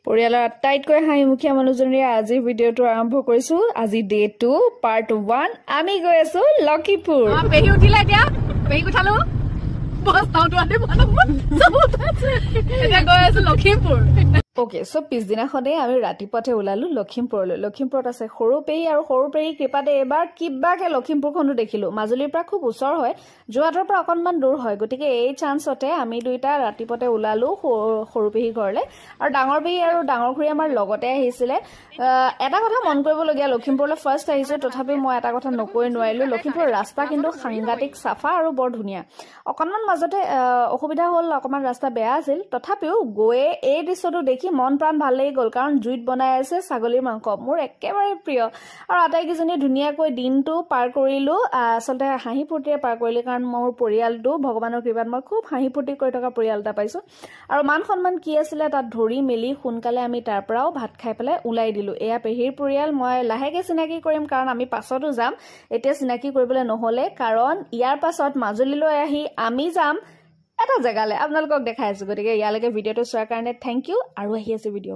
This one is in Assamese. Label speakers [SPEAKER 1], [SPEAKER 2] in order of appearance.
[SPEAKER 1] পৰিয়ালৰ আটাইতকৈ হাঁহিমুখীয়া মানুহজনীৰে আজিৰ ভিডিঅ'টো আৰম্ভ কৰিছো আজি ডে 2 পাৰ্ট 1 আমি গৈ আছো লক্ষীপুৰ
[SPEAKER 2] পেহি উঠিলা এতিয়া পেহি উঠালো বস তাউটো আতে এতিয়া গৈ আছো লক্ষীপুৰ
[SPEAKER 1] ওকে সো পিছদিনাখনে আমি ৰাতিপুৱাতে ওলালো লক্ষীমপুৰলৈ লক্ষীমপুৰত আছে সৰুপেহী আৰু সৰুপেহী কৃপাতে এবাৰ কিবাকে লক্ষীমপুৰখনো দেখিলো মাজুলীৰ পৰা খুব ওচৰ হয় যোৱাটোৰ পৰা অকনমান দূৰ হয় গতিকে এই চান্সতে আমি দুইটা ৰাতিপুৱাতে ওলালো সৰুপেহী ঘৰলে আৰু ডাঙৰ পেহী আৰু ডাঙৰ খুৰী আমাৰ লগতে আহিছিলে এটা কথা মন কৰিবলগীয়া লক্ষীমপুৰলৈ ফাৰ্ষ্ট আহিছো তথাপি মই এটা কথা নকৈ নোৱাৰিলো লক্ষীমপুৰৰ ৰাস্তা কিন্তু সাংঘাতিক চাফা আৰু বৰ ধুনীয়া অকনমান মাজতে অসুবিধা হ'ল অকনমান ৰাস্তা বেয়া আছিল তথাপিও গৈয়ে এই দৃশ্যটো দেখি মন প্ৰাণ ভাল লাগি গ'ল কাৰণ জুইত বনাই আছে ছাগলীৰ মাংস মোৰ একেবাৰে প্ৰিয় আৰু আটাইকেইজনী ধুনীয়াকৈ দিনটো পাৰ কৰিলো আচলতে হাঁহি ফূৰ্তিৰে পাৰ কৰিলো কাৰণ মোৰ পৰিয়ালটো ভগৱানৰ কৃপাত মই খুব হাঁহি ফূৰ্তি কৰি থকা পৰিয়াল এটা পাইছো আৰু মান সন্মান কি আছিলে তাত ধৰি মেলি সোনকালে আমি তাৰ পৰাও ভাত খাই পেলাই ওলাই দিলো এয়া পেহীৰ পৰিয়াল মই লাহেকে চিনাকি কৰিম কাৰণ আমি পাছতো যাম এতিয়া চিনাকি কৰিবলৈ নহলে কাৰণ ইয়াৰ পাছত মাজুলীলৈ আহি আমি যাম এটা জেগালে আপোনালোকক দেখাই আছো গতিকে ইয়ালৈকে ভিডিঅ'টো চোৱাৰ কাৰণে থেংক ইউ আৰু আহি আছে ভিডিঅ'